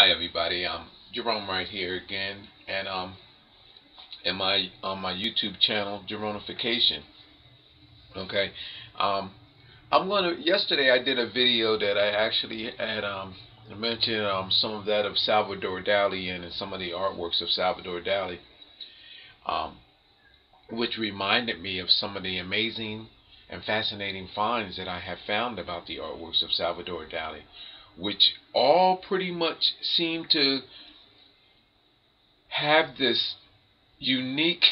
Hi everybody, Jerome right here again, and in my on my YouTube channel, Jeronification. Okay, um, I'm gonna. Yesterday I did a video that I actually had mentioned some of that of Salvador Dali and some of the artworks of Salvador Dali, um, which reminded me of some of the amazing and fascinating finds that I have found about the artworks of Salvador Dali, which all pretty much seem to have this unique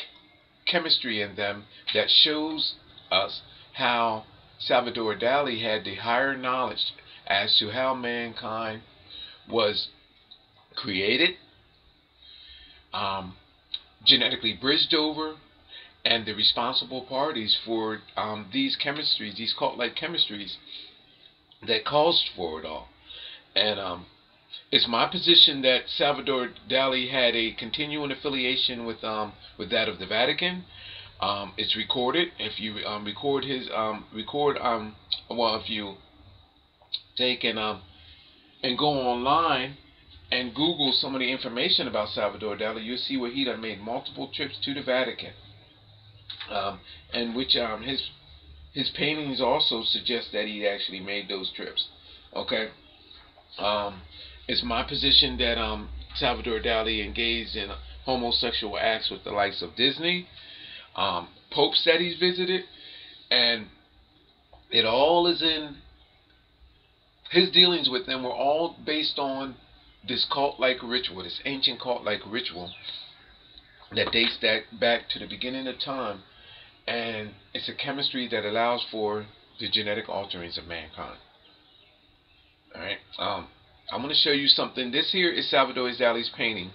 chemistry in them that shows us how Salvador Dali had the higher knowledge as to how mankind was created, um, genetically bridged over, and the responsible parties for these chemistries, these cult-like chemistries that caused for it all. And it's my position that Salvador Dali had a continuing affiliation with that of the Vatican. It's recorded. If you record his well, if you take and go online and Google some of the information about Salvador Dali, you'll see where he done made multiple trips to the Vatican, and which his paintings also suggest that he actually made those trips. Okay. Um, it's my position that Salvador Dali engaged in homosexual acts with the likes of Disney, popes that he's visited, and it all is in his dealings with them were all based on this cult-like ritual, this ancient cult-like ritual that dates back to the beginning of time, and it's a chemistry that allows for the genetic alterings of mankind. All right. I'm going to show you something. This here is Salvador Dali's painting,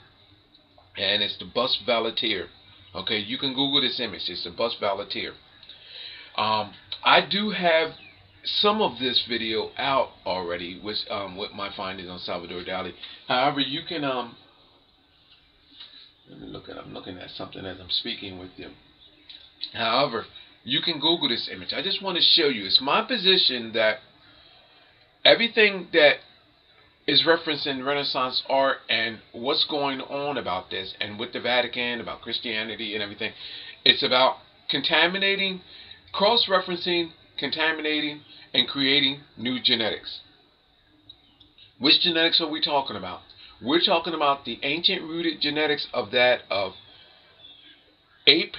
and it's the Bust Voltaire. Okay, you can Google this image. It's the Bust Voltaire. I do have some of this video out already with my findings on Salvador Dali. However, you can let me look at. I'm looking at something as I'm speaking with you. However, you can Google this image. I just want to show you. It's my position that everything that is referenced in Renaissance art and what's going on about this and with the Vatican, about Christianity and everything, it's about contaminating, cross-referencing, contaminating, and creating new genetics. Which genetics are we talking about? We're talking about the ancient rooted genetics of that of ape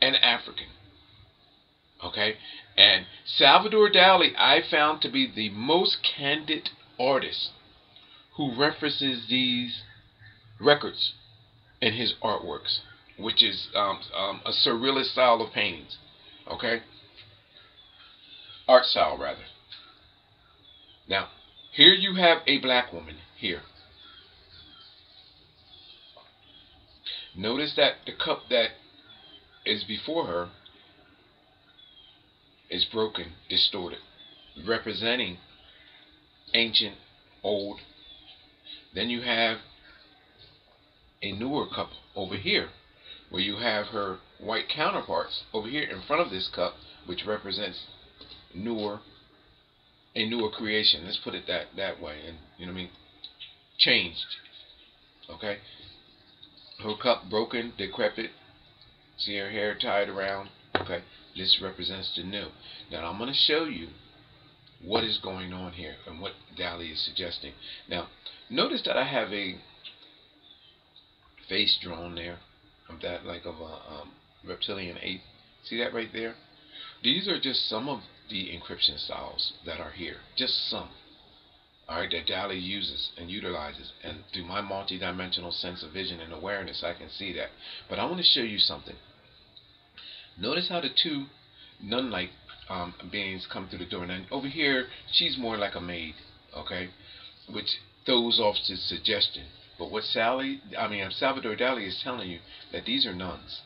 and African. Okay? And Salvador Dali I found to be the most candid artist who references these records in his artworks, which is a surrealist style of paintings. Okay? Art style, rather. Now, here you have a black woman here. Notice that the cup that is before her is broken, distorted, representing ancient, old. Then you have a newer cup over here, where you have her white counterparts over here in front of this cup, which represents a newer creation. Let's put it that way, and you know what I mean, changed. Okay, her cup broken, decrepit. See her hair tied around. Okay, this represents the new. Now I'm going to show you what is going on here and what Dali is suggesting. Now, notice that I have a face drawn there of that, like of a reptilian ape. See that right there? These are just some of the encryption styles that are here. Just some. Alright, that Dali uses and utilizes. And through my multi-dimensional sense of vision and awareness, I can see that. But I want to show you something. Notice how the two nun-like beings come through the door. And over here, she's more like a maid, okay, which throws off the suggestion. But what Salvador Dali is telling you that these are nuns.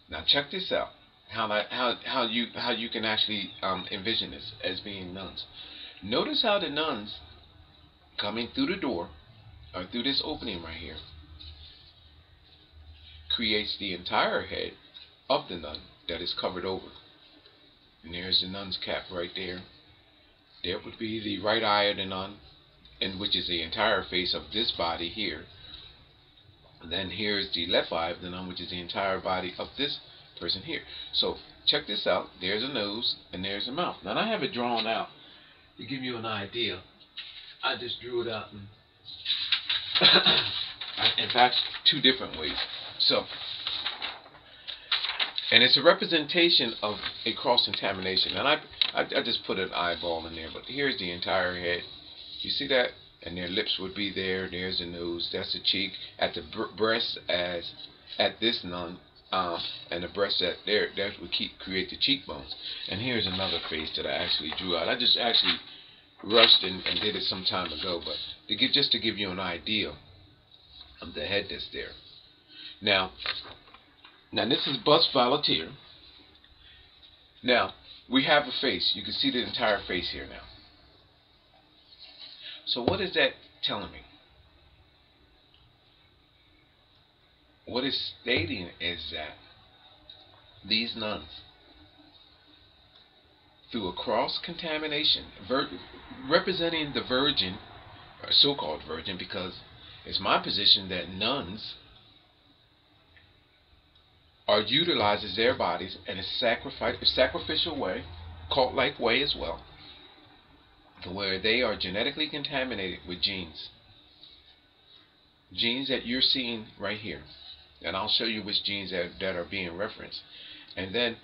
Now check this out. How you can actually envision this as being nuns. Notice how the nuns coming through the door or through this opening right here creates the entire head of the nun that is covered over. And there's the nun's cap right there. There would be the right eye of the nun. and which is the entire face of this body here. And then here's the left eye of the nun, which is the entire body of this person here. So check this out. There's a nose and there's a mouth. Now I have it drawn out to give you an idea. I just drew it out in fact 2 different ways. So, and it's a representation of a cross-contamination. And I just put an eyeball in there, but here's the entire head. You see that? And their lips would be there. There's the nose. That's the cheek. At the breast, as at this nun, and the breast that there, that would create the cheekbones. And here's another face that I actually drew out. I just actually rushed and did it some time ago, but just to give you an idea of the head that's there. Now this is bust volunteer. Now we have a face. You can see the entire face here now. So what is that telling me? What it's stating is that these nuns, through a cross-contamination, representing the virgin, or so-called virgin, because it's my position that nuns are utilizes their bodies in a sacrificial way, cult-like way as well, where they are genetically contaminated with genes that you're seeing right here, and I'll show you which genes that are being referenced. And then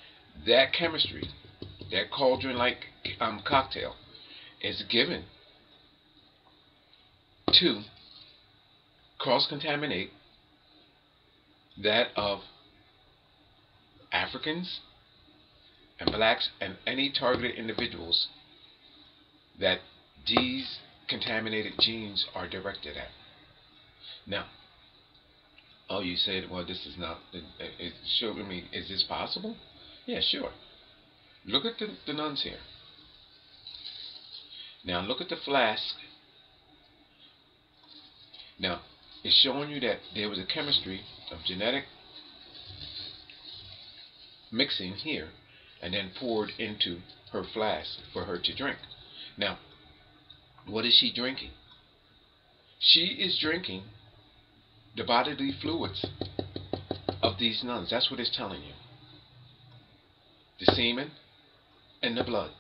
that chemistry, that cauldron-like cocktail, is given to cross-contaminate that of Africans and blacks and any targeted individuals that these contaminated genes are directed at. Now, oh, you said, well, this is not, show me, is this possible? Yeah, sure. Look at the nuns here. Now look at the flask. Now, it's showing you that there was a chemistry of genetic mixing here and then poured into her flask for her to drink. Now, what is she drinking? She is drinking the bodily fluids of these nuns. That's what it's telling you. The semen and the blood,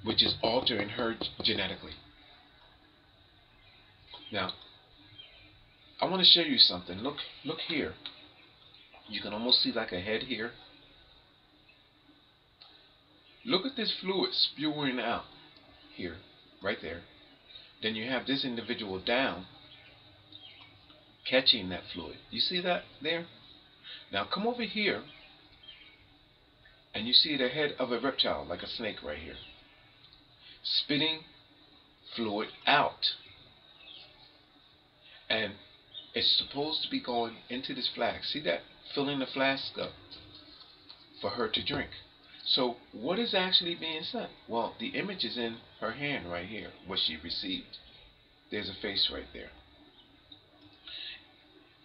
which is altering her genetically. Now, I want to show you something. Look here. You can almost see like a head here. Look at this fluid spewing out here, right there. Then you have this individual down, catching that fluid. You see that there? Now come over here, and you see the head of a reptile, like a snake right here, spitting fluid out. And it's supposed to be going into this flask. See that? Filling the flask up for her to drink. So what is actually being sent? Well, the image is in her hand right here, what she received. There's a face right there.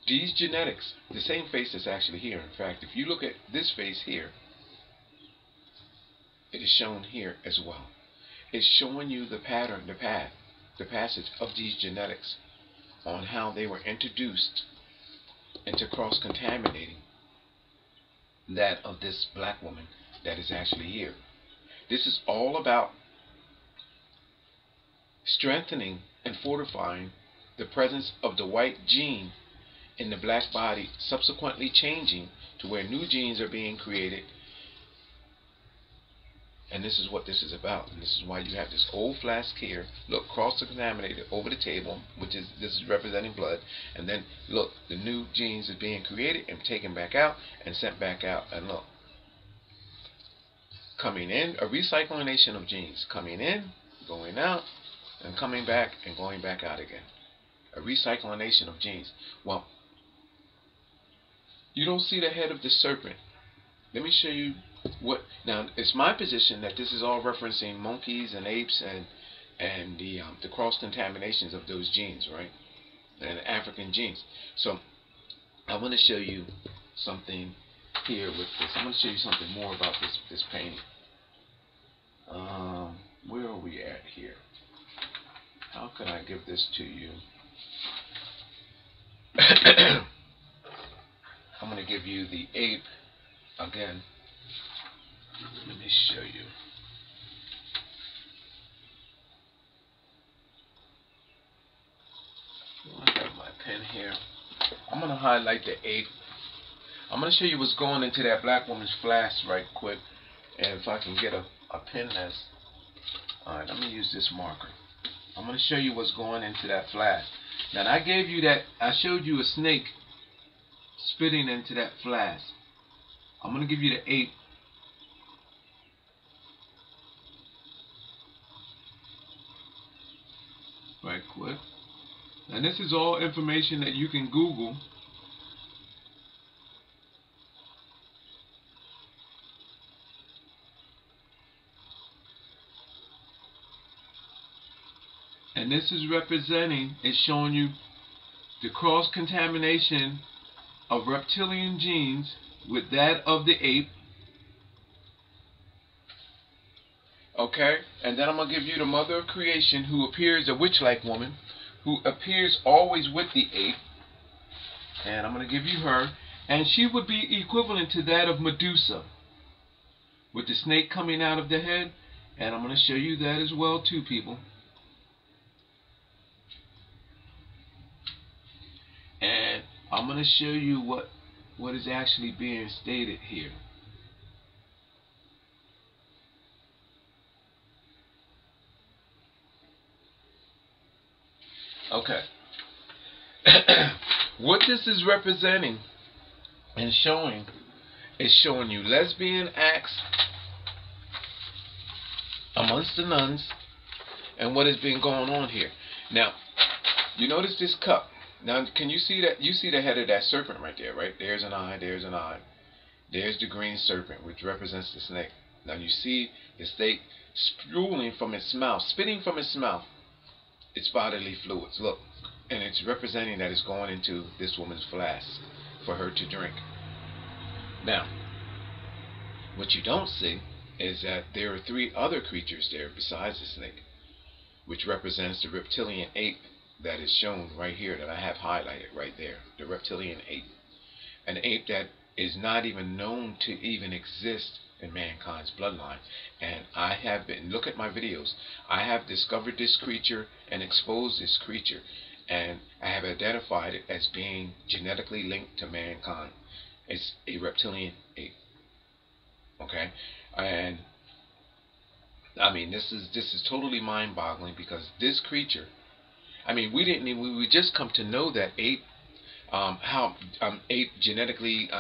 These genetics, the same face that's actually here. In fact, if you look at this face here, it is shown here as well. It's showing you the pattern, the path, the passage of these genetics on how they were introduced into cross-contaminating that of this black woman that is actually here. This is all about strengthening and fortifying the presence of the white gene in the black body, subsequently changing to where new genes are being created. And this is what this is about. And this is why you have this old flask here. Look, cross-contaminated over the table, which is, this is representing blood. And then, look, the new genes are being created and taken back out and sent back out. And look, coming in, a recyclination of genes. Coming in, going out, and coming back and going back out again. A recyclination of genes. Well, you don't see the head of the serpent. Let me show you what. Now, it's my position that this is all referencing monkeys and apes and the cross contaminations of those genes, right? And African genes. So I want to show you something here with this. I'm going to show you something more about this painting. Where are we at here? How can I give this to you? I'm going to give you the ape again. Let me show you. I have my pen here. I'm going to highlight the ape. I'm going to show you what's going into that black woman's flask right quick. And if I can get a pen that's... Alright, let me use this marker. I'm going to show you what's going into that flask. Now, I gave you that... I showed you a snake spitting into that flask. I'm going to give you the ape. Right quick. And this is all information that you can Google. And this is representing, it's showing you the cross-contamination of reptilian genes with that of the ape. Okay, and then I'm going to give you the mother of creation, who appears a witch-like woman, who appears always with the ape. And I'm going to give you her. And she would be equivalent to that of Medusa, with the snake coming out of the head. And I'm going to show you that as well too, people. And I'm going to show you what is actually being stated here. Okay. What this is representing and showing is showing you lesbian acts amongst the nuns and what has been going on here. Now, you notice this cup. Now, can you see that? You see the head of that serpent right there, right? There's an eye, there's an eye. There's the green serpent, which represents the snake. Now, you see the snake spewing from its mouth, spitting from its mouth, its bodily fluids. Look, and it's representing that it's going into this woman's flask for her to drink. Now, what you don't see is that there are 3 other creatures there besides the snake, which represents the reptilian ape that is shown right here, that I have highlighted right there, the reptilian ape. An ape that is not even known to even exist in mankind's bloodline. And I have been, look at my videos, I have discovered this creature and exposed this creature, and I have identified it as being genetically linked to mankind. It's a reptilian ape. Okay? And I mean, this is totally mind-boggling, because this creature, I mean, we just come to know that ape, how ape genetically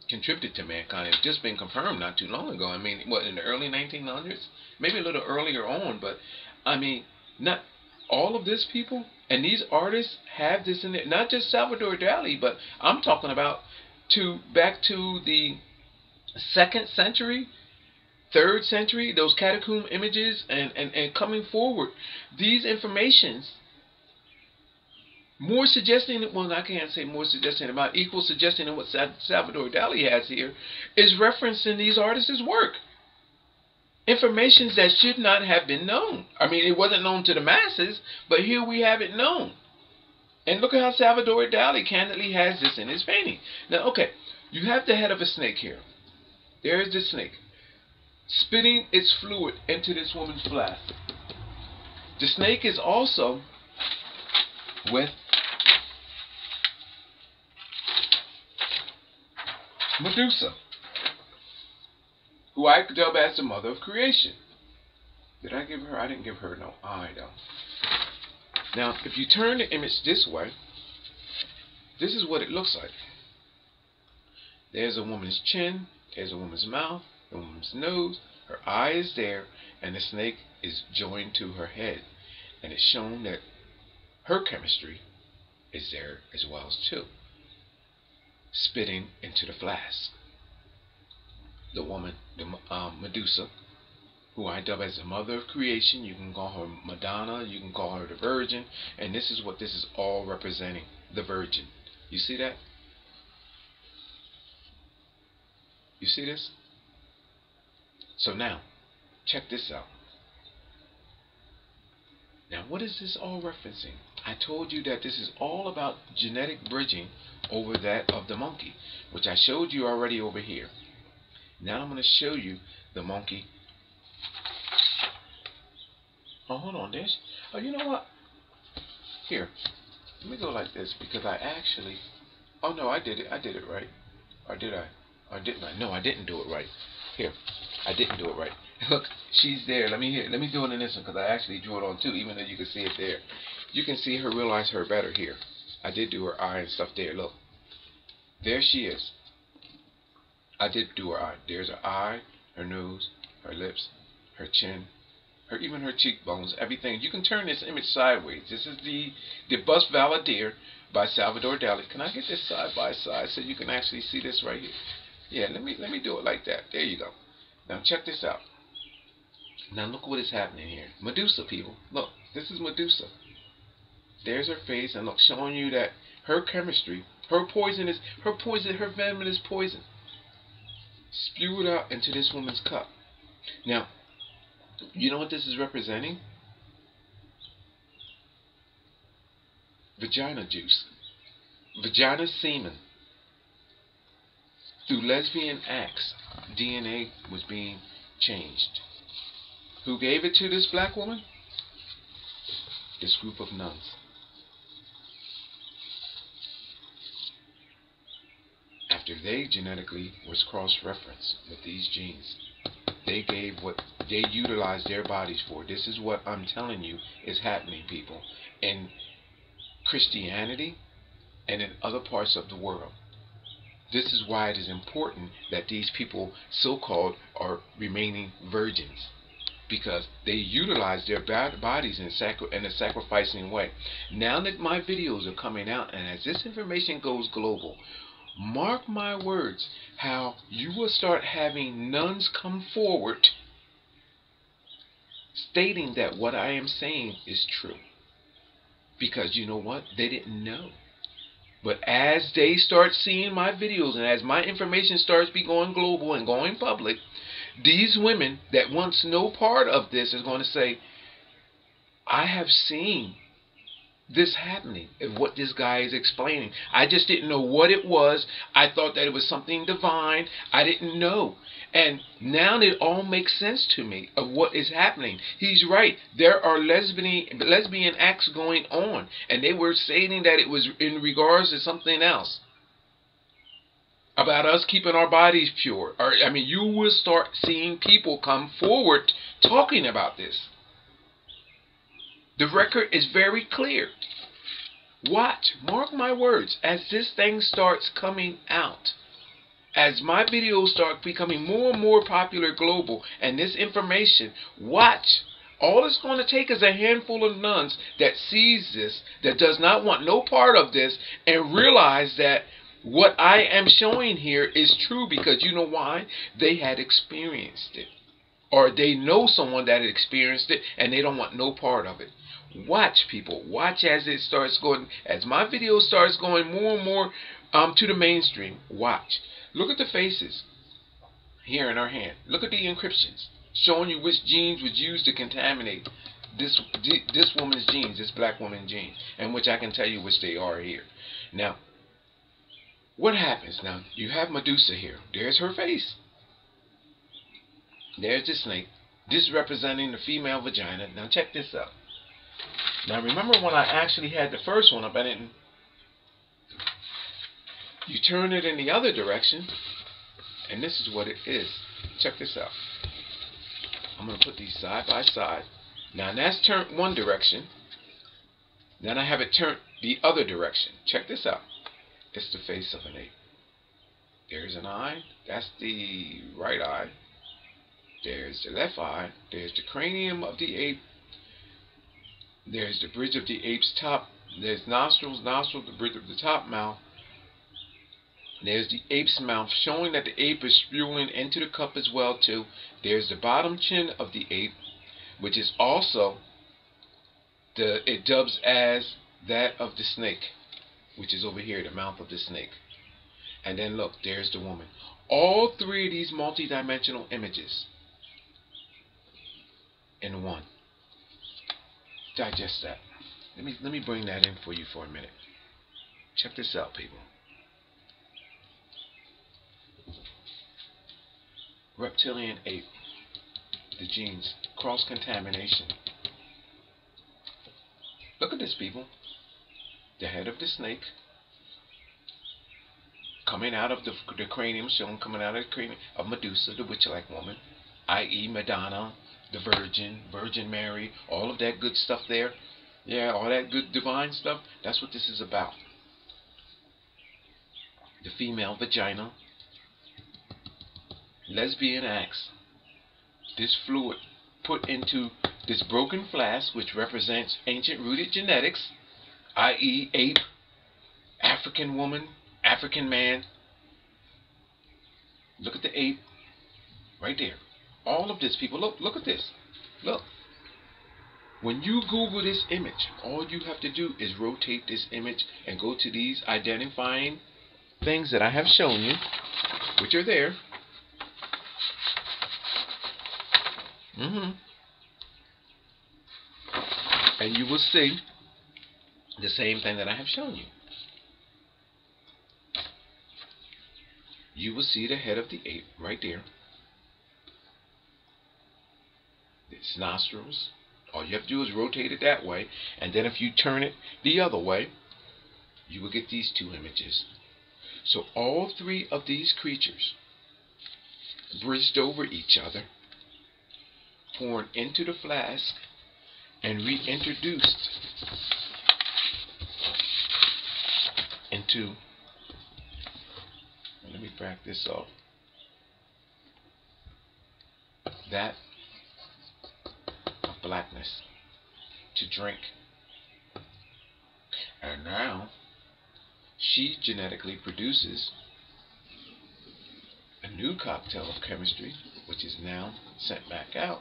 contributed to mankind. It's just been confirmed not too long ago. I mean, what, in the early 1900s? Maybe a little earlier on, but I mean, not all of this, people, and these artists have this in it. Not just Salvadore Dali, but I'm talking about back to the 2nd century, 3rd century, those catacomb images, and coming forward. These informations, more suggesting, well, I can't say more suggesting, about equal suggesting than what Salvadore Dali has here, is referencing these artists' work. Informations that should not have been known. I mean, it wasn't known to the masses, but here we have it known. And look at how Salvadore Dali candidly has this in his painting. Now, okay, you have the head of a snake here. There's the snake, spitting its fluid into this woman's flask. The snake is also with Medusa, who I dub as the mother of creation. Did I give her? I didn't give her no eye, though. Now, if you turn the image this way, this is what it looks like. There's a woman's chin, there's a woman's mouth, a woman's nose, her eye is there, and the snake is joined to her head. And it's shown that her chemistry is there as well too, spitting into the flask. The woman, the Medusa, who I dub as the mother of creation. You can call her Madonna, you can call her the Virgin, and this is what this is all representing, the Virgin. You see that? You see this? So now, check this out. Now, what is this all referencing? I told you that this is all about genetic bridging over that of the monkey, which I showed you already over here. Now I'm going to show you the monkey. Oh, hold on, this. Oh, you know what? Here, let me go like this because I actually. Oh no, I did it. I did it right. Or did I? Or didn't I? No, I didn't do it right. Here, I didn't do it right. Look, she's there. Let me do it in this one because I actually drew it on too, even though you can see it there. You can see her, realize her better here. I did do her eye and stuff there. Look, there she is. I did do her eye. There's her eye, her nose, her lips, her chin, even her cheekbones, everything. You can turn this image sideways. This is the Bust Valadier by Salvadore Dali. Can I get this side by side so you can actually see this right here? Yeah, let me do it like that. There you go. Now check this out. Now look what is happening here. Medusa, people. Look, this is Medusa. There's her face, and look, showing you that her chemistry, her venom is poison. Spewed out into this woman's cup. Now, you know what this is representing? Vagina juice. Vagina semen. Through lesbian acts, DNA was being changed. Who gave it to this black woman? This group of nuns. After they genetically was cross-referenced with these genes, they gave what they utilized their bodies for. This is what I'm telling you is happening, people, in Christianity and in other parts of the world. This is why it is important that these people, so-called, are remaining virgins, because they utilize their bodies in a sacrificing way. Now that my videos are coming out, and as this information goes global, mark my words, how you will start having nuns come forward stating that what I am saying is true. Because you know what? They didn't know. But as they start seeing my videos and as my information starts be going global and going public, these women that wants no part of this is going to say, I have seen this happening and what this guy is explaining. I just didn't know what it was. I thought that it was something divine. I didn't know. And now it all makes sense to me of what is happening. He's right. There are lesbian acts going on. And they were saying that it was in regards to something else. About us keeping our bodies pure. I mean, you will start seeing people come forward talking about this. The record is very clear. Watch, mark my words, as this thing starts coming out. As my videos start becoming more and more popular global, and this information, watch. All it's going to take is a handful of nuns that sees this, that does not want no part of this, and realize that what I am showing here is true, because you know why? They had experienced it. Or they know someone that had experienced it, and they don't want no part of it. Watch, people. Watch as it starts going, as my video starts going more and more to the mainstream. Watch. Look at the faces here in our hand. Look at the encryptions showing you which genes was used to contaminate this woman's genes, this black woman's genes, and which I can tell you which they are here. Now, what happens? Now, you have Medusa here. There's her face. There's the snake. This representing the female vagina. Now, check this out. Now, remember when I actually had the first one up, I didn't. You turn it in the other direction, and this is what it is. Check this out. I'm going to put these side by side. Now, that's turned one direction. Then I have it turned the other direction. Check this out. It's the face of an ape. There's an eye. That's the right eye. There's the left eye. There's the cranium of the ape. There's the bridge of the ape's top. There's nostrils, the bridge of the top mouth. There's the ape's mouth, showing that the ape is spewing into the cup as well too. There's the bottom chin of the ape, which is also it dubs as that of the snake, which is over here, the mouth of the snake. And then look, there's the woman. All three of these multi-dimensional images in one. digest that. Let me bring that in for you for a minute. Check this out, people. Reptilian ape, the genes, cross-contamination. Look at this, people. The head of the snake coming out of the cranium, shown coming out of the cranium of Medusa, the witch-like woman, i.e. Madonna, the Virgin Mary, all of that good stuff there. Yeah, all that good divine stuff. That's what this is about. The female vagina, lesbian acts, this fluid put into this broken flask, which represents ancient rooted genetics, i.e. ape, African woman, African man. Look at the ape right there. All of this, people. Look at this. Look. When you Google this image, all you have to do is rotate this image and go to these identifying things that I have shown you, which are there. And you will see the same thing that I have shown you. You will see the head of the ape right there. Its nostrils. All you have to do is rotate it that way, and then if you turn it the other way, you will get these two images. So all three of these creatures bridged over each other, poured into the flask, and reintroduced into, let me back this off, that of blackness to drink. And now she genetically produces a new cocktail of chemistry, which is now sent back out,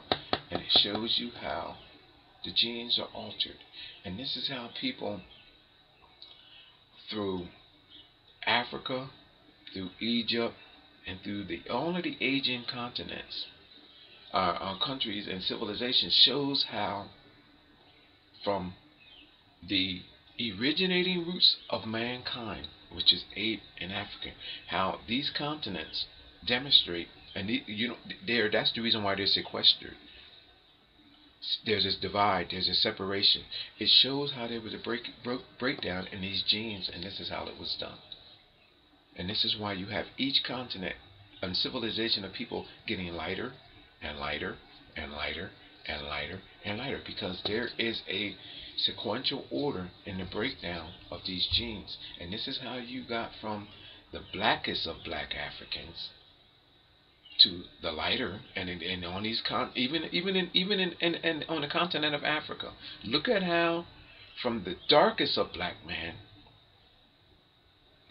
and it shows you how the genes are altered. And this is how people through Africa, through Egypt, and through all of the Asian continents, countries and civilizations, shows how from the originating roots of mankind, which is ape and African, how these continents demonstrate, and that's the reason why they're sequestered. There's this divide, there's a separation. It shows how there was a breakdown in these genes, and this is how it was done. And this is why you have each continent and civilization of people getting lighter and lighter and lighter and lighter and lighter, because there is a sequential order in the breakdown of these genes. And this is how you got from the blackest of black Africans to the lighter, and on these even on the continent of Africa. Look at how from the darkest of black man,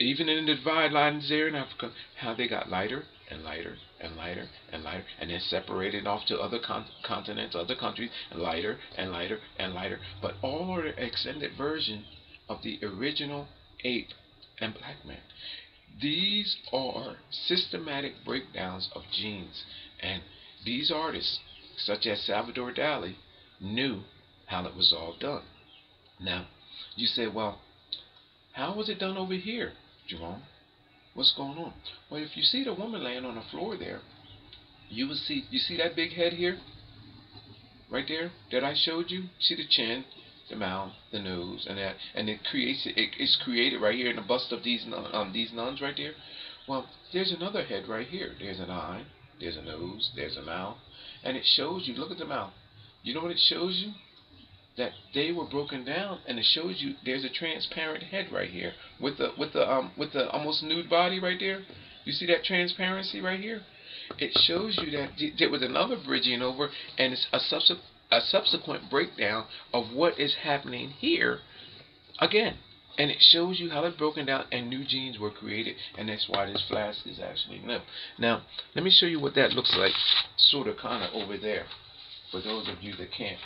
even in the divide lines there in Africa, how they got lighter and lighter and lighter and lighter, and then separated off to other continents, other countries, and lighter and lighter and lighter. But all are the extended version of the original ape and black man. These are systematic breakdowns of genes, and these artists, such as Salvadore Dali, knew how it was all done. Now, you say, well, how was it done over here, Jerome? What's going on? Well, if you see the woman laying on the floor there, you will see, you see that big head here? Right there that I showed you? See the chin, the mouth, the nose, and that, and it's created right here in the bust of these nuns right there. Well, there's another head right here. There's an eye, there's a nose, there's a mouth, and it shows you. Look at the mouth. You know what it shows you? That they were broken down, and it shows you there's a transparent head right here with the almost nude body right there. You see that transparency right here? It shows you that there was another bridging over, and it's a subsequent breakdown of what is happening here again. And it shows you how it's broken down and new genes were created, and that's why this flask is actually new. Now, let me show you what that looks like, sort of kind of over there, for those of you that can't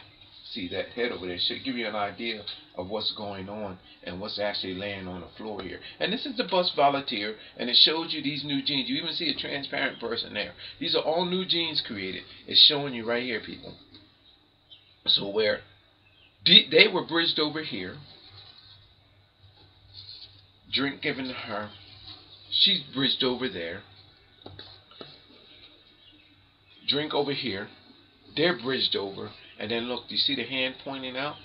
see that head over there. It should give you an idea of what's going on and what's actually laying on the floor here. And this is the bus volunteer, and it shows you these new genes. You even see a transparent person there. These are all new genes created. It's showing you right here, people. So where They were bridged over here. Drink given to her. She's bridged over there. Drink over here. They're bridged over. And then look, do you see the hand pointing out?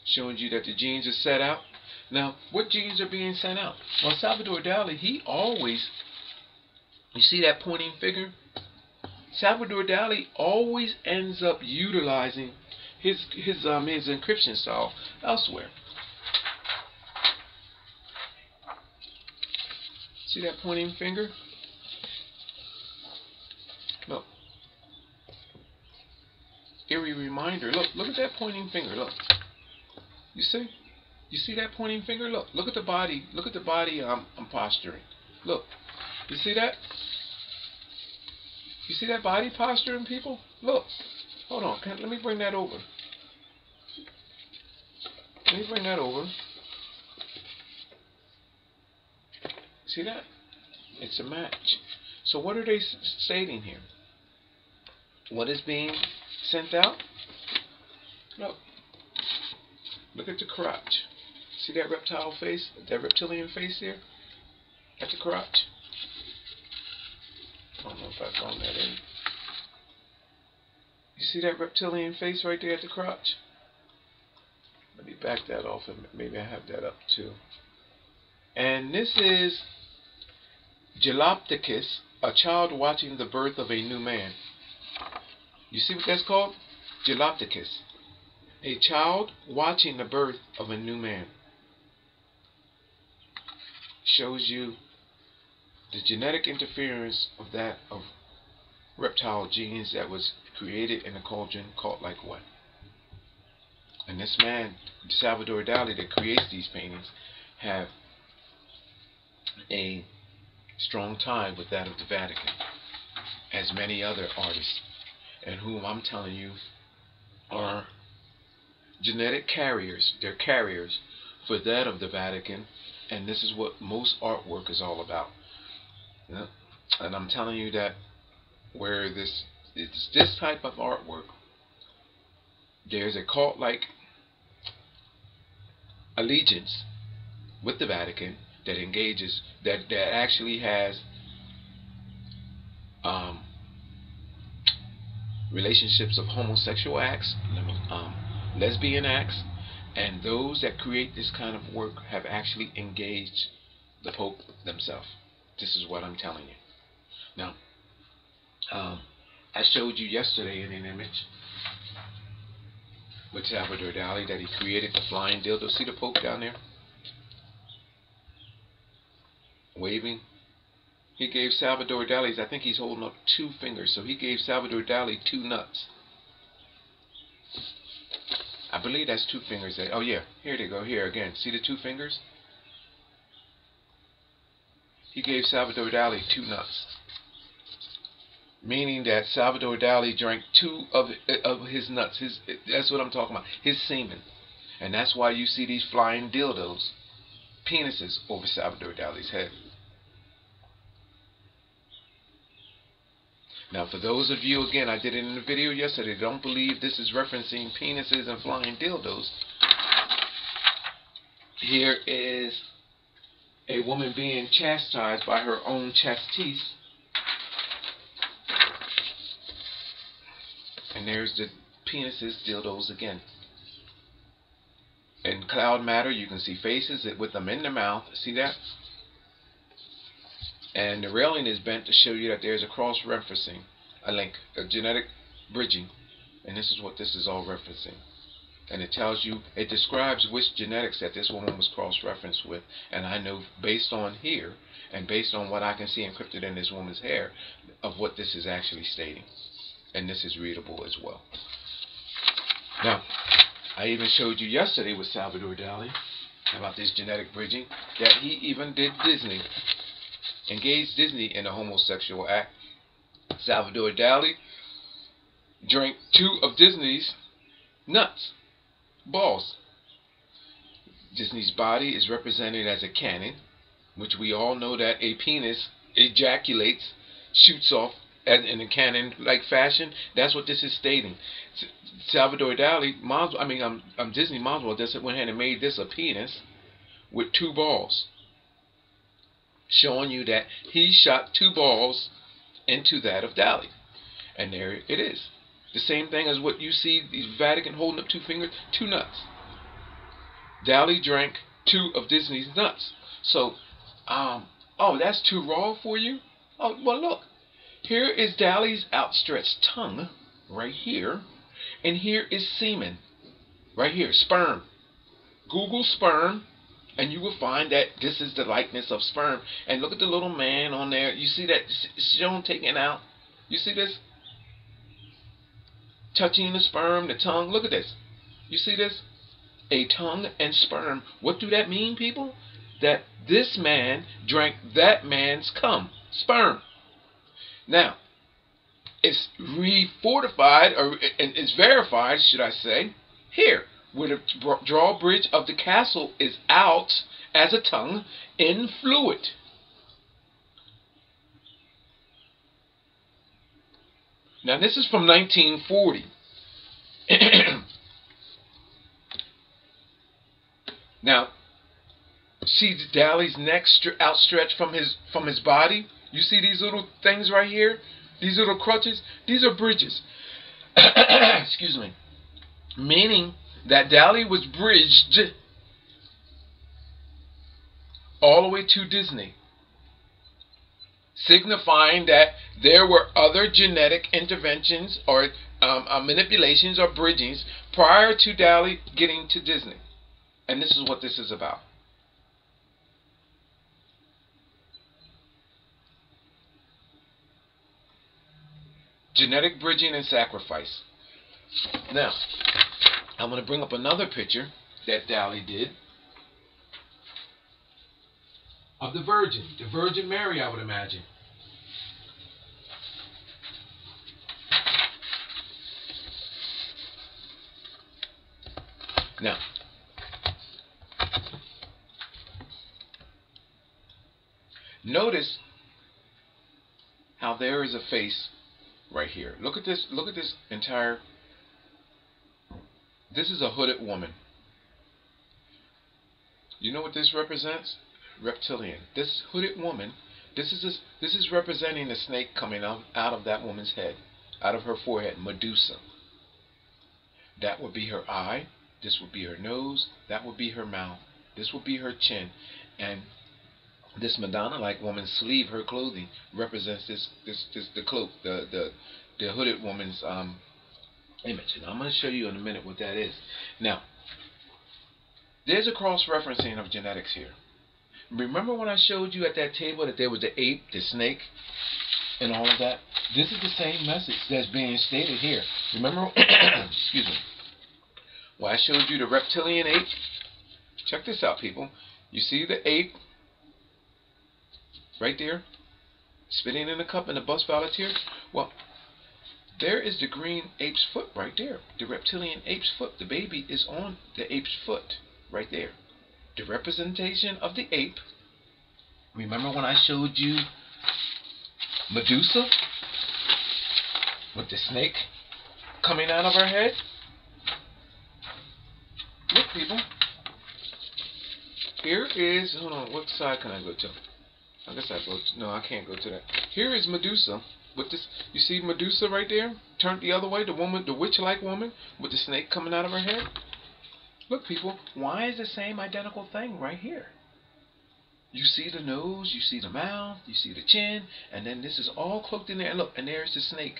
Showing you that the genes are set out. Now, what genes are being sent out? Well, Salvadore Dali, he always, you see that pointing finger? Salvadore Dali always ends up utilizing his encryption style elsewhere. See that pointing finger? Look. Eerie reminder. Look at that pointing finger. Look. You see? You see that pointing finger? Look at the body. Look at the body I'm posturing. Look. You see that? You see that body posturing, people? Look. Hold on. Let me bring that over. Let me bring that over. See that? It's a match. So what are they stating here? What is being sent out? Look. Look at the crotch. See that reptile face? That reptilian face there? At the crotch? I don't know if I found that in. You see that reptilian face right there at the crotch? Let me back that off and maybe I have that up too. And this is Gelopticus, a child watching the birth of a new man. You see what that's called? Gelopticus. A child watching the birth of a new man. Shows you the genetic interference of reptile genes that was created in a cauldron called like what? And this man, Salvadore Dali, that creates these paintings, have a strong tie with that of the Vatican, as many other artists, and whom I'm telling you are genetic carriers. They're carriers for that of the Vatican, and this is what most artwork is all about. Yeah? And I'm telling you that where it's this type of artwork, there's a cult-like allegiance with the Vatican that engages, that actually has relationships of homosexual acts, lesbian acts, and those that create this kind of work have actually engaged the Pope themselves. This is what I'm telling you. Now, I showed you yesterday in an image with Salvadore Dali that he created the flying dildo. See the Pope down there? Waving. He gave Salvadore Dali, I think he's holding up 2 fingers, so he gave Salvadore Dali 2 nuts. I believe that's 2 fingers there. Oh yeah, here they go, here again. See the 2 fingers? He gave Salvadore Dali 2 nuts. Meaning that Salvadore Dali drank 2 of his nuts. That's what I'm talking about. His semen. And that's why you see these flying dildos, penises, over Salvadore Dali's head. Now, for those of you, again, I did it in the video yesterday, don't believe this is referencing penises and flying dildos. Here is a woman being chastised by her own chastise. And there's the penises, dildos again. In cloud matter, you can see faces with them in the mouth. See that? And the railing is bent to show you that there's a cross-referencing, a link, a genetic bridging. And this is what this is all referencing. And it tells you, it describes which genetics that this woman was cross-referenced with. And I know based on here, and based on what I can see encrypted in this woman's hair, of what this is actually stating. And this is readable as well. Now, I even showed you yesterday with Salvadore Dali about this genetic bridging, that he even did Disney. Engaged Disney in a homosexual act. Salvadore Dali drank 2 of Disney's nuts, balls. Disney's body is represented as a cannon, which we all know that a penis ejaculates, shoots off and in a canon-like fashion. That's what this is stating. Salvador Dali, Disney Moswell just went ahead and made this a penis with 2 balls, showing you that he shot 2 balls into that of Dali, and there it is. The same thing as what you see the Vatican holding up 2 fingers, 2 nuts. Dali drank 2 of Disney's nuts. So, oh, that's too raw for you? Oh, well, look. Here is Dali's outstretched tongue, right here. And here is semen, right here, sperm. Google sperm, and you will find that this is the likeness of sperm. And look at the little man on there. You see that shown taken out? You see this? Touching the sperm, the tongue. Look at this. You see this? A tongue and sperm. What do that mean, people? That this man drank that man's cum, sperm. Now, it's re-fortified, or it's verified, should I say, here, where the drawbridge of the castle is out as a tongue in fluid. Now, this is from 1940. Now, see Dali's neck outstretched from his body? You see these little things right here? These little crutches? These are bridges. Excuse me. Meaning that Dali was bridged all the way to Disney, signifying that there were other genetic interventions or manipulations or bridgings prior to Dali getting to Disney. And this is what this is about. Genetic bridging and sacrifice. Now, I'm going to bring up another picture that Dali did of the Virgin Mary, I would imagine. Now, notice how there is a face right here. Look at this entire. This is a hooded woman. You know what this represents? Reptilian. This hooded woman, this is representing the snake coming out of that woman's head, out of her forehead, Medusa. That would be her eye. This would be her nose. That would be her mouth. This would be her chin. And this Madonna-like woman's sleeve, her clothing, represents the cloak, the hooded woman's image. And I'm going to show you in a minute what that is. Now, there's a cross-referencing of genetics here. Remember when I showed you at that table that there was the ape, the snake, and all of that? This is the same message that's being stated here. Remember, excuse me, when I showed you the reptilian ape? Check this out, people. You see the ape right there, spitting in the cup and the bus volunteer? Well, there is the green ape's foot right there. The reptilian ape's foot. The baby is on the ape's foot right there. The representation of the ape. Remember when I showed you Medusa with the snake coming out of her head? Look, people. Here is, hold on, what side can I go to? I guess I go to, no, I can't go to that. Here is Medusa with this. You see Medusa right there? Turned the other way, the woman, the witch-like woman with the snake coming out of her head. Look, people, why is the same identical thing right here? You see the nose, you see the mouth, you see the chin, and then this is all cloaked in there. And look, and there's the snake,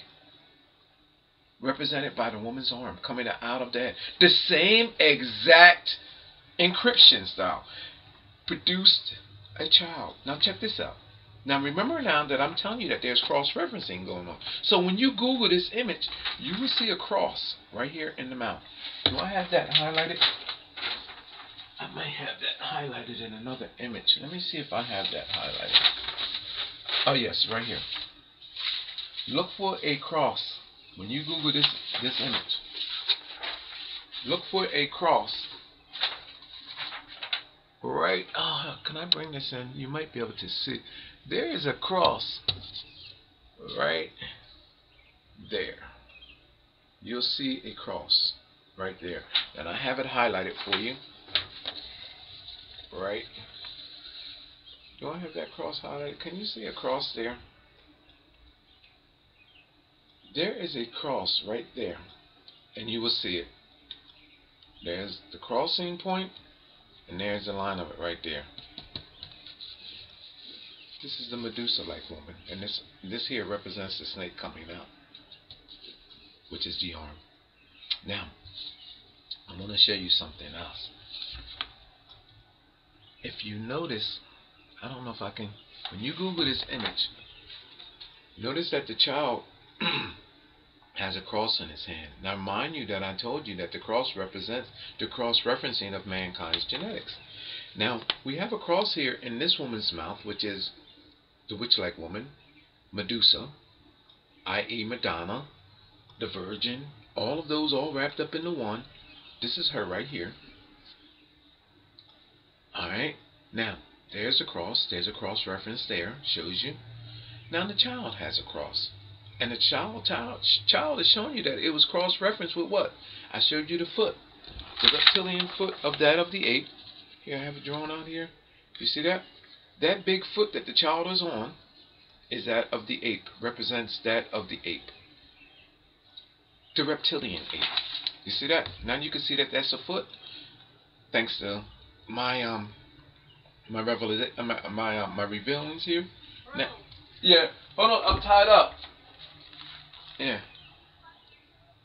represented by the woman's arm coming out of that. The same exact encryption style produced a child. Now check this out. Now remember now that I'm telling you that there's cross-referencing going on. So when you Google this image, you will see a cross right here in the mouth. Do I have that highlighted? I might have that highlighted in another image. Let me see if I have that highlighted. Oh yes, right here. Look for a cross. When you Google this image, look for a cross. Right, can I bring this in? You might be able to see. There is a cross right there. You'll see a cross right there. And I have it highlighted for you. Right. Do I have that cross highlighted? Can you see a cross there? There is a cross right there. And you will see it. There's the crossing point, and there's the line of it right there. This is the Medusa-like woman, and this here represents the snake coming out, which is the arm. Now, I want to show you something else. If you notice, I don't know if I can, when you Google this image, notice that the child has a cross in his hand. Now mind you that I told you that the cross represents the cross-referencing of mankind's genetics. Now, we have a cross here in this woman's mouth, which is the witch-like woman, Medusa, i.e. Madonna, the Virgin, all of those all wrapped up into one. This is her right here. Alright, now, there's a cross reference there, shows you. Now the child has a cross. And the child is showing you that it was cross-referenced with what? I showed you the foot. The reptilian foot of that of the ape. Here, I have it drawn out here. You see that? That big foot that the child is on is that of the ape. Represents that of the ape. The reptilian ape. You see that? Now you can see that that's a foot. Thanks to my my revealings here. Now, yeah. Hold on, I'm tied up. Yeah.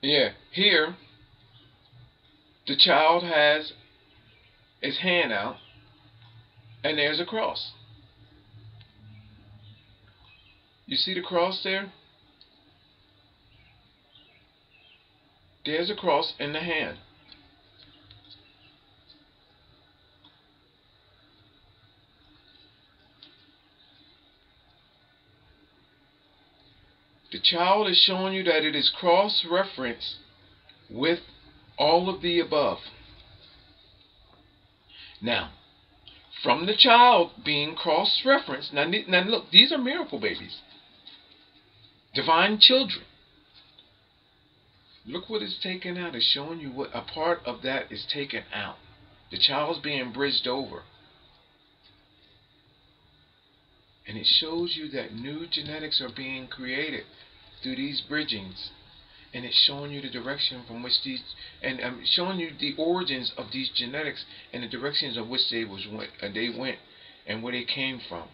Yeah. Here, the child has his hand out, and there's a cross. You see the cross there? There's a cross in the hand. The child is showing you that it is cross-referenced with all of the above. Now, from the child being cross-referenced, now look, these are miracle babies. Divine children. Look what is taken out. It's showing you what a part of that is taken out. The child's being bridged over. And it shows you that new genetics are being created through these bridgings. And it's showing you the direction from which these, and showing you the origins of these genetics and the directions of which they went and where they came from.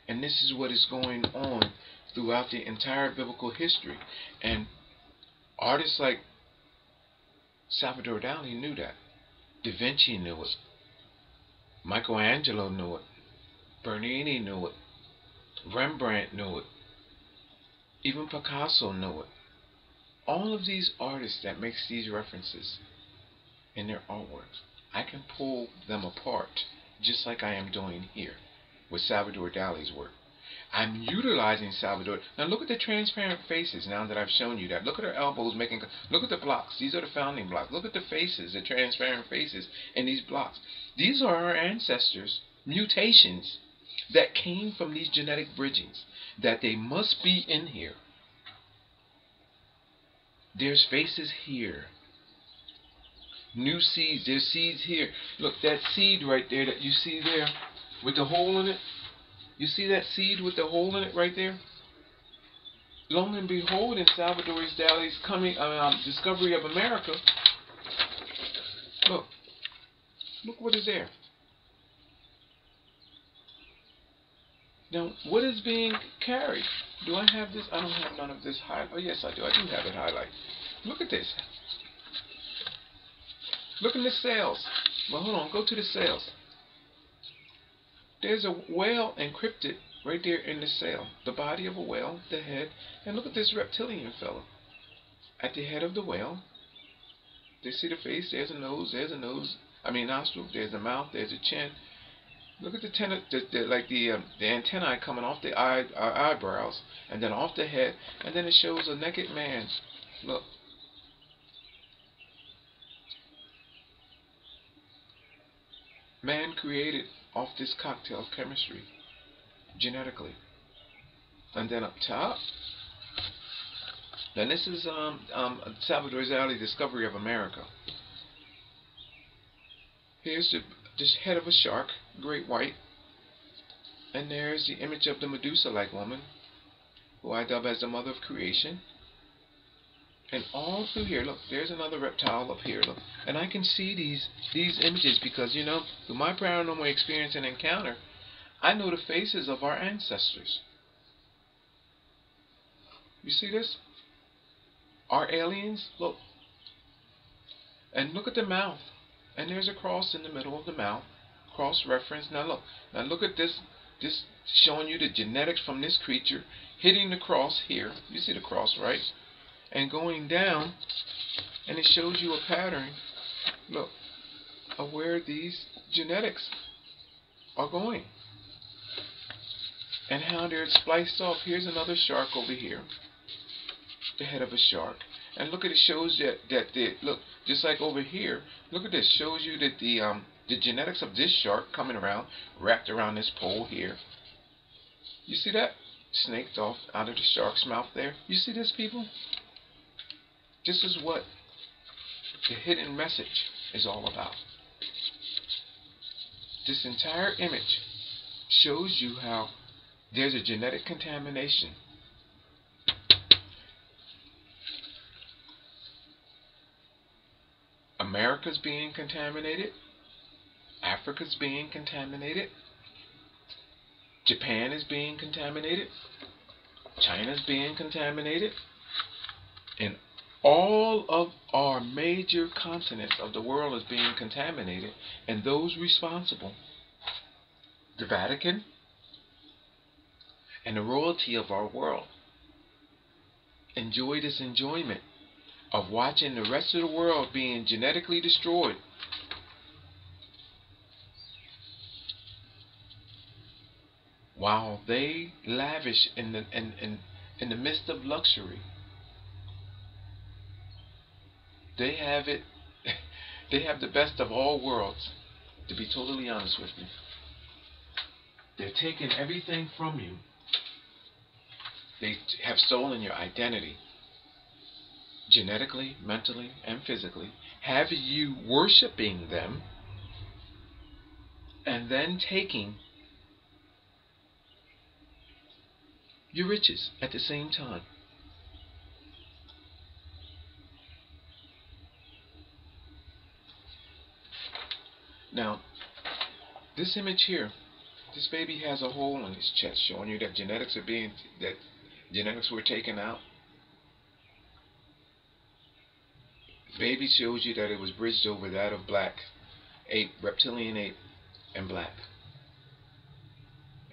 And this is what is going on throughout the entire biblical history. And artists like Salvadore Dali knew that. Da Vinci knew it. Michelangelo knew it. Bernini knew it. Rembrandt knew it. Even Picasso knew it. All of these artists that makes these references in their artworks, I can pull them apart just like I am doing here with Salvadore Dali's work. I'm utilizing Salvadore. Now look at the transparent faces now that I've shown you that. Look at her elbows making, look at the blocks. These are the founding blocks. Look at the faces, the transparent faces in these blocks. These are our ancestors' mutations that came from these genetic bridgings, that they must be in here. There's faces here. New seeds. There's seeds here. Look, that seed right there that you see there with the hole in it. You see that seed with the hole in it right there? Lo and behold, in Salvador Dali's discovery of America, look what is there. Now, what is being carried? Do I have this? I don't have none of this highlight. Oh, yes, I do. I do have it highlighted. Look at this. Look in the cells. Well, hold on. Go to the cells. There's a whale encrypted right there in the cell. The body of a whale, the head. And look at this reptilian fellow. At the head of the whale, they see the face. There's a nose. There's a nose. Nostril. There's a mouth. There's a chin. Look at the antennae coming off the eyebrows, and then off the head, and then it shows a naked man. Look. Man created off this cocktail of chemistry, genetically. And then up top, Now this is Salvador Dali, Discovery of America. Here's the head of a shark, great white, and there's the image of the Medusa-like woman, who I dub as the mother of creation. And all through here, look, there's another reptile up here, look. And I can see these images because, you know, through my paranormal experience and encounter, I know the faces of our ancestors. You see this? Our aliens, look. And look at the mouth. And there's a cross in the middle of the mouth. Cross reference. Now look at this. This showing you the genetics from this creature hitting the cross here. You see the cross, right? And going down, and it shows you a pattern, look, of where these genetics are going and how they're spliced off. Here's another shark over here, the head of a shark, and look at it, shows that look, just like over here, look at this, shows you that the genetics of this shark coming around, wrapped around this pole here. You see that? Snaked off out of the shark's mouth there. You see this, people? This is what the hidden message is all about. This entire image shows you how there's a genetic contamination. America's being contaminated. Africa's being contaminated. Japan is being contaminated. China's being contaminated. And all of our major continents of the world is being contaminated, and those responsible, the Vatican and the royalty of our world, enjoy this enjoyment of watching the rest of the world being genetically destroyed. While they lavish in the midst of luxury. They have it. They have the best of all worlds, to be totally honest with you. They're taking everything from you. They have stolen your identity, genetically, mentally, and physically, have you worshiping them, and then taking your riches at the same time. Now, this image here, this baby has a hole in his chest, showing you that genetics were taken out. Baby shows you that it was bridged over that of black ape, reptilian ape, and black.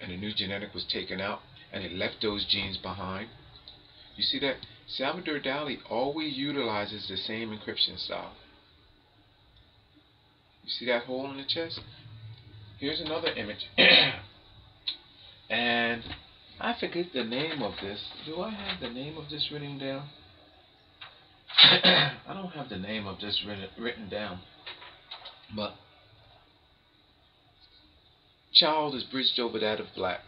And a new genetic was taken out, and it left those genes behind. You see that? Salvador Dali always utilizes the same encryption style. You see that hole in the chest? Here's another image. And I forget the name of this. Do I have the name of this written down? I don't have the name of this written down. But child is bridged over that of black.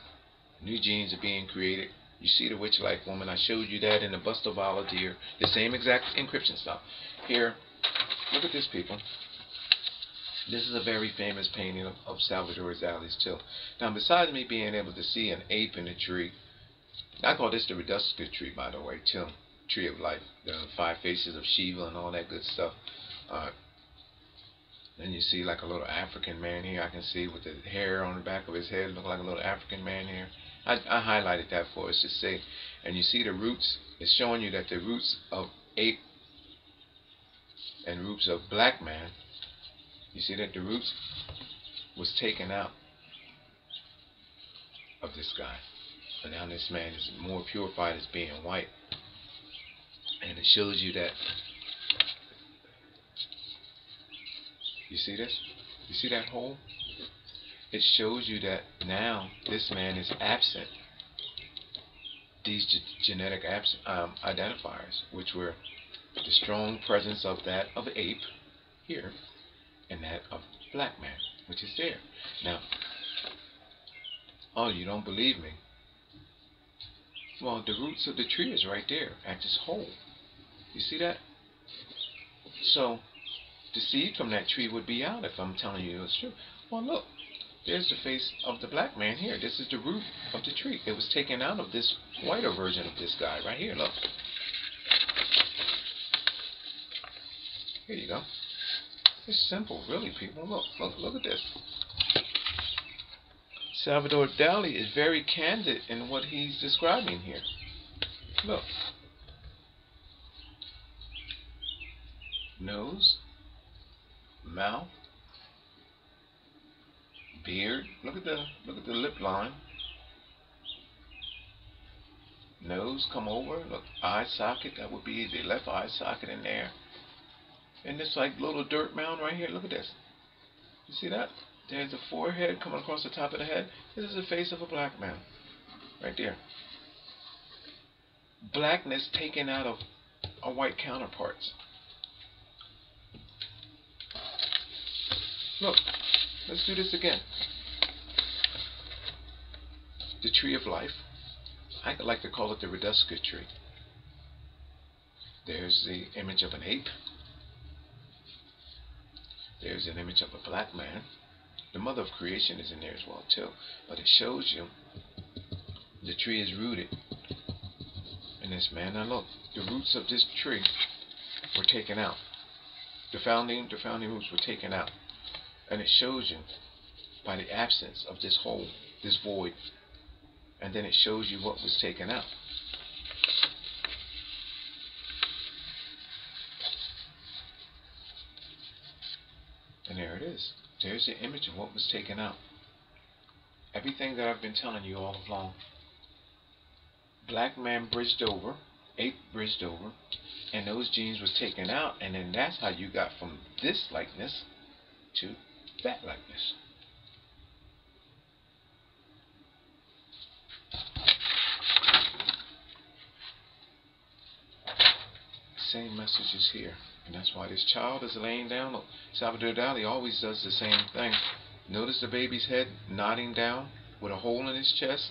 New genes are being created. You see the witch-like woman. I showed you that in the bust of Volunteer. The same exact encryption stuff. Here, look at this, people. This is a very famous painting of Salvador Dali's too. Now, besides me being able to see an ape in a tree, I call this the Reductive tree, by the way, too. Tree of life, the 5 faces of Shiva and all that good stuff. Then you see like a little African man here. I can see with the hair on the back of his head, look like a little African man here. I highlighted that for us to see. And you see the roots. It's showing you that the roots of ape and roots of black man. You see that the roots was taken out of this guy. And now this man is more purified as being white. And it shows you that. You see this? You see that hole? It shows you that now this man is absent. These genetic identifiers, which were the strong presence of that of ape here, and that of black man, which is there. Now, oh, you don't believe me? Well, the roots of the tree is right there at this hole. You see that? So the seed from that tree would be out if I'm telling you it's true. Well, look, there's the face of the black man here. This is the root of the tree. It was taken out of this whiter version of this guy right here. Look. Here you go. It's simple, really, people. Look at this. Salvadore Dali is very candid in what he's describing here. Look. Nose, mouth, beard. Look at the lip line. Nose come over. Look, eye socket. That would be the left eye socket in there. And this like little dirt mound right here. Look at this. You see that? There's a forehead coming across the top of the head. This is the face of a black man. Right there. Blackness taken out of our white counterparts. Look. Let's do this again. The tree of life. I like to call it the Reduska tree. There's the image of an ape. There's an image of a black man. The mother of creation is in there as well too. But it shows you the tree is rooted in this man. Now look, the roots of this tree were taken out. The founding roots were taken out. And it shows you by the absence of this hole, this void. And then it shows you what was taken out. And there it is. There's the image of what was taken out. Everything that I've been telling you all along. Black man bridged over, ape bridged over, and those genes was taken out, and then that's how you got from this likeness to that likeness. Same message is here. And that's why this child is laying down. Look, Salvadore Dali always does the same thing. Notice the baby's head nodding down with a hole in his chest.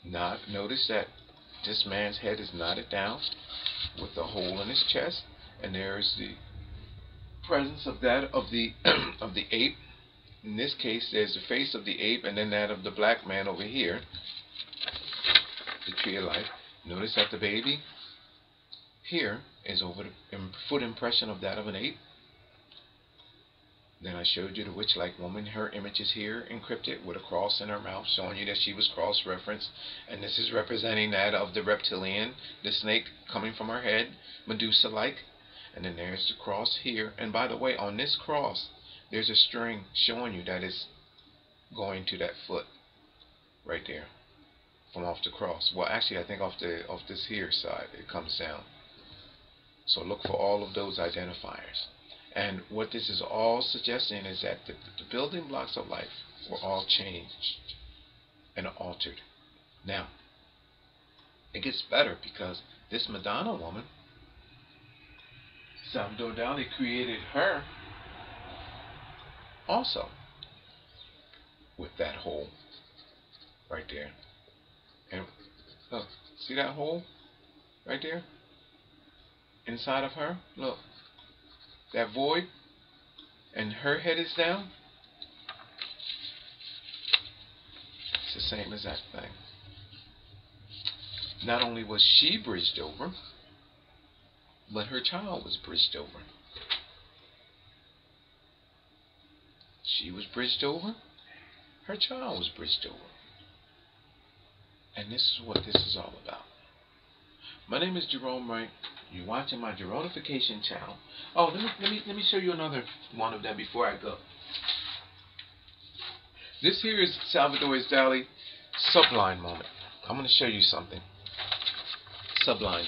Notice that this man's head is knotted down with a hole in his chest. And there's the presence of that of the of the ape. In this case, there's the face of the ape and then that of the black man over here. The tree of life. Notice that the baby here is over the foot impression of that of an ape. Then I showed you the witch-like woman. Her image is here encrypted with a cross in her mouth, showing you that she was cross-referenced. And this is representing that of the reptilian, the snake coming from her head, Medusa-like. And then there's the cross here. And by the way, on this cross, there's a string showing you that it's going to that foot right there from off the cross. Well, actually, I think off this here side, it comes down. So look for all of those identifiers. And what this is all suggesting is that the building blocks of life were all changed and altered. Now, it gets better because this Madonna woman, Salvadore Dali created her also with that hole right there. And look, see that hole right there? Inside of her, look, that void, and her head is down. It's the same exact thing. Not only was she bridged over, but her child was bridged over. She was bridged over, her child was bridged over. And this is what this is all about. My name is Jerome Wright. You're watching my Jeronification channel. Oh, let me show you another one of them before I go. This here is Salvadore Dali Sublime Moment. I'm going to show you something. Sublime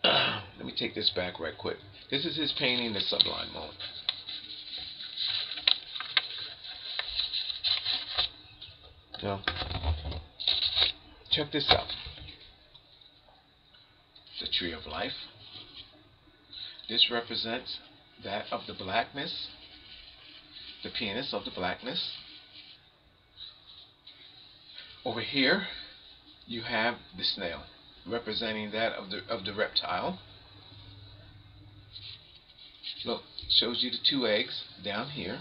Moment. Let me take this back right quick. This is his painting, The Sublime Moment. Now, check this out. The tree of life. This represents that of the blackness, the penis of the blackness. Over here you have the snail, representing that of the reptile. Look, shows you the two eggs down here.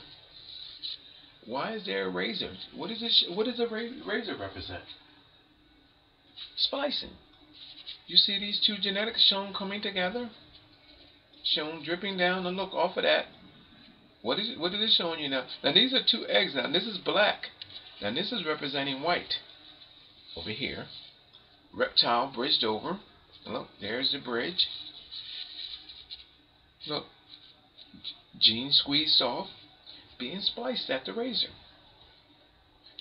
Why is there a razor? What is this? What does a razor represent? Splicing. You see these two genetics shown coming together, shown dripping down, and look off of that. What is it showing you now? Now these are two eggs. Now this is black. Now this is representing white. Over here, reptile bridged over. Look, there's the bridge. Look, gene squeezed off, being spliced at the razor.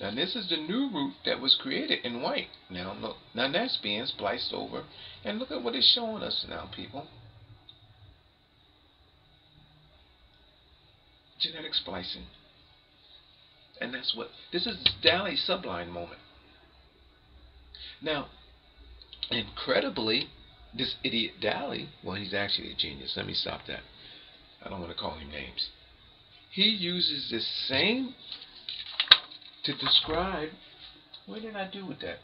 Now this is the new root that was created in white. Now look, now that's being spliced over, and look at what it's showing us now, people. Genetic splicing. And that's what this is. Dali's subline moment. Now, incredibly, this idiot Dali, well, he's actually a genius. Let me stop that. I don't want to call him names. He uses the same to describe. What did I do with that?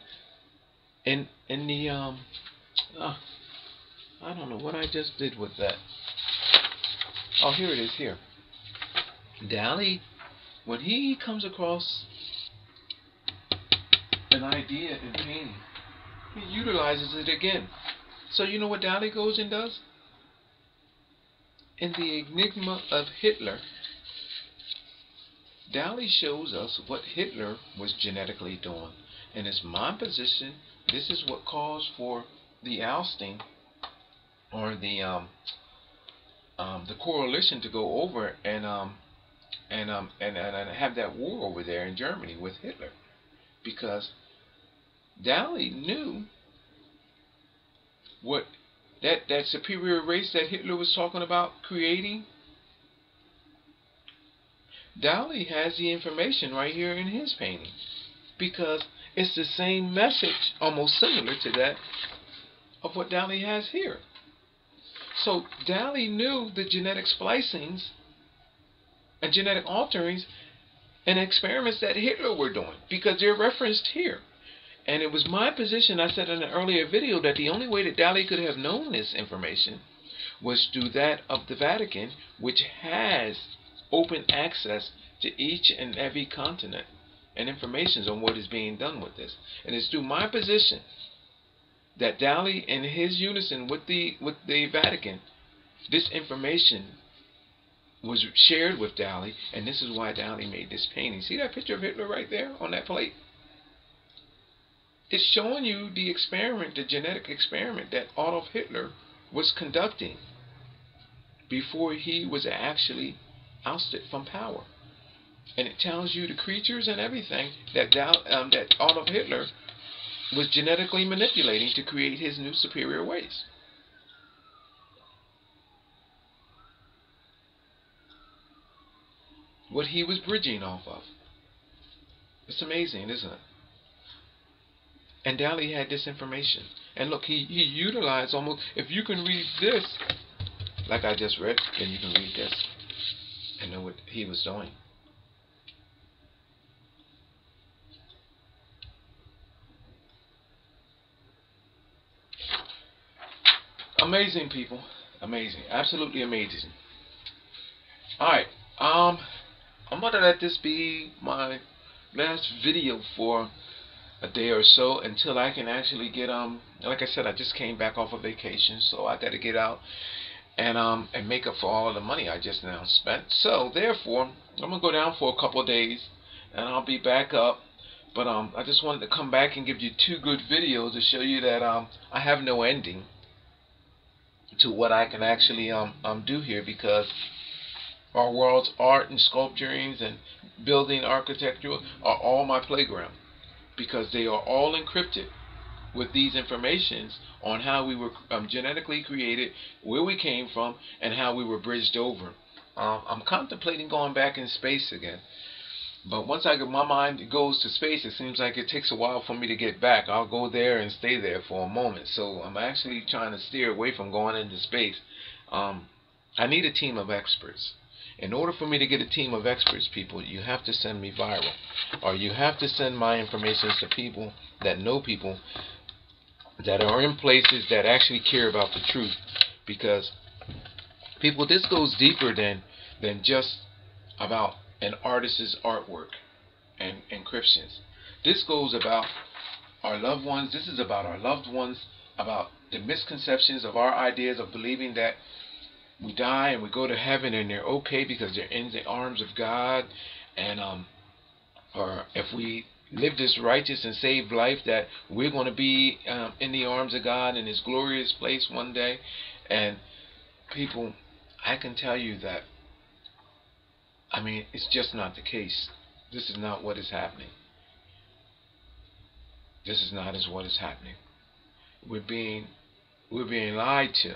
In the I don't know what I just did with that. Oh, here it is. Here, Dali, when he comes across an idea in painting, he utilizes it again. So you know what Dali goes and does? In the Enigma of Hitler, Dali shows us what Hitler was genetically doing. And it's my position, this is what caused for the ousting, or the coalition to go over and have that war over there in Germany with Hitler, because Dali knew what that superior race that Hitler was talking about creating. Dali has the information right here in his painting, because it's the same message, almost similar to that of what Dali has here. So Dali knew the genetic splicings and genetic alterings and experiments that Hitler were doing, because they're referenced here. And it was my position, I said in an earlier video, that the only way that Dali could have known this information was through that of the Vatican, which has open access to each and every continent and information on what is being done with this. And it's through my position that Dali, in his unison with the Vatican, this information was shared with Dali, and this is why Dali made this painting. See that picture of Hitler right there on that plate? It's showing you the experiment, the genetic experiment that Adolf Hitler was conducting before he was actually ousted from power. And it tells you the creatures and everything that Adolf Hitler was genetically manipulating to create his new superior ways. What he was bridging off of. It's amazing, isn't it? And Dali had this information. And look, he utilized almost, if you can read this, like I just read, then you can read this and know what he was doing. Amazing, people. Amazing. Absolutely amazing. Alright. I'm gonna let this be my last video for a day or so, until I can actually get like I said, I just came back off of vacation, so I gotta get out and make up for all of the money I just now spent. So therefore, I'm gonna go down for a couple of days and I'll be back up. But I just wanted to come back and give you two good videos to show you that I have no ending to what I can actually do here, because our world's art and sculpturings and building architecture are all my playground, because they are all encrypted with these informations on how we were genetically created, where we came from, and how we were bridged over. I'm contemplating going back in space again, but once my mind goes to space, it seems like it takes a while for me to get back. I'll go there and stay there for a moment, so I'm actually trying to steer away from going into space. I need a team of experts. In order for me to get a team of experts, people, you have to send me viral, or you have to send my information to people that know people that are in places that actually care about the truth. Because, people, this goes deeper than just about an artist's artwork and encryptions. This goes about our loved ones. This is about our loved ones, about the misconceptions of our ideas of believing that we die and we go to heaven and they're okay because they're in the arms of God, and or if we live this righteous and saved life, that we're going to be in the arms of God in His glorious place one day. And people, I can tell you that, I mean, it's just not the case. This is not what is happening. This is not what is happening. We're being lied to.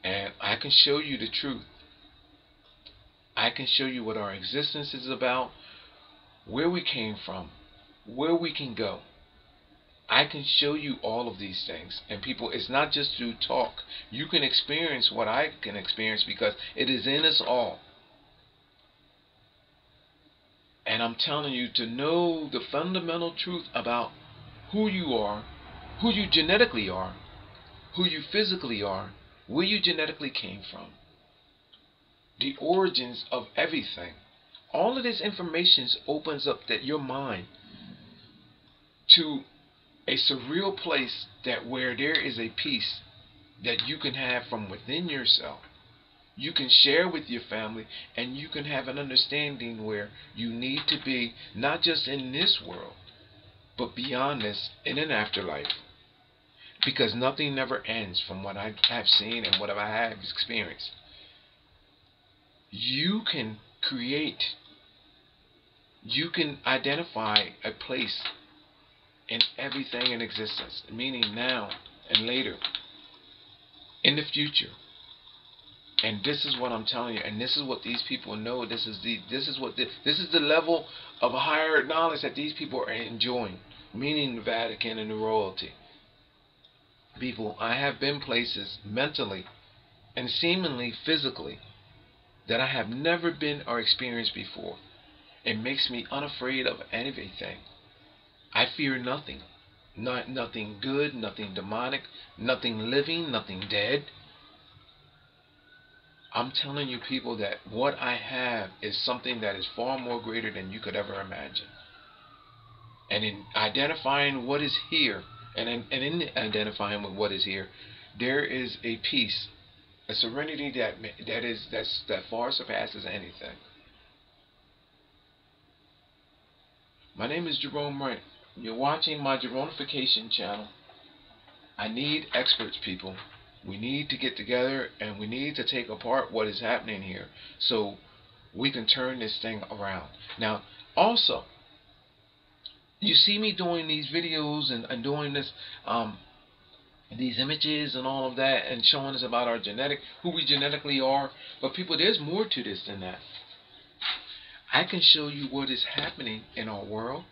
And I can show you the truth. I can show you what our existence is about, where we came from, where we can go. I can show you all of these things. And people, it's not just through talk. You can experience what I can experience because it is in us all. And I'm telling you, to know the fundamental truth about who you are, who you genetically are, who you physically are, where you genetically came from, the origins of everything. All of this information opens up your mind to a surreal place that where there is a peace that you can have from within yourself. You can share with your family, and you can have an understanding where you need to be, not just in this world, but beyond this, in an afterlife. Because nothing never ends, from what I have seen and what I have experienced. You can create, you can identify a place in everything in existence, meaning now and later, in the future. And this is what I'm telling you, and this is what these people know. This is the level of higher knowledge that these people are enjoying, meaning the Vatican and the royalty. People, I have been places mentally and seemingly physically that I have never been or experienced before. It makes me unafraid of anything. I fear nothing. Nothing good, nothing demonic, nothing living, nothing dead. I'm telling you, people, that what I have is something that is far more greater than you could ever imagine. And in identifying what is here, and in identifying with what is here, there is a peace, a serenity that far surpasses anything. My name is Jerome Wright. You're watching my Jeronification channel. I need experts, people. We need to get together and we need to take apart what is happening here so we can turn this thing around. Now, also, you see me doing these videos and doing this, these images and all of that, and showing us about our who we genetically are. But people, there's more to this than that. I can show you what is happening in our world,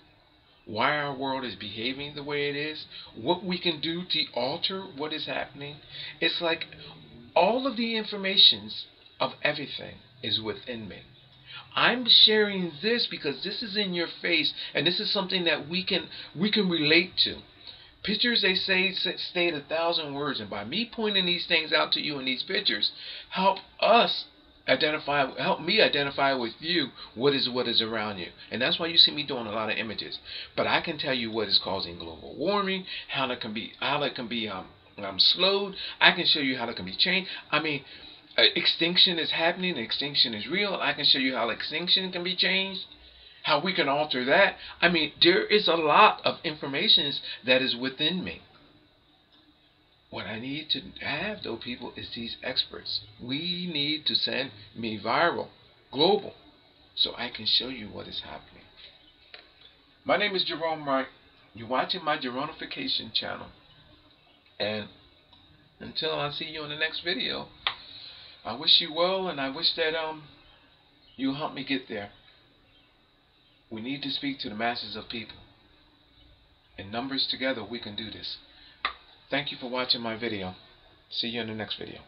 why our world is behaving the way it is, what we can do to alter what is happening. It's like all of the informations of everything is within me. I'm sharing this because this is in your face, and this is something that we can relate to. Pictures, they say, state 1,000 words, and by me pointing these things out to you in these pictures, help me identify with you what is around you. And that's why you see me doing a lot of images. But I can tell you what is causing global warming, how it can be slowed. I can show you how it can be changed. I mean, extinction is happening, extinction is real. I can show you how extinction can be changed, how we can alter that. I mean, there is a lot of information that is within me. What I need to have, though, people, is these experts. We need to send me viral, global, so I can show you what is happening. My name is Jerome Wright. You're watching my Jeronification channel. And until I see you in the next video, I wish you well, and I wish that you'll help me get there. We need to speak to the masses of people. In numbers together, we can do this. Thank you for watching my video. See you in the next video.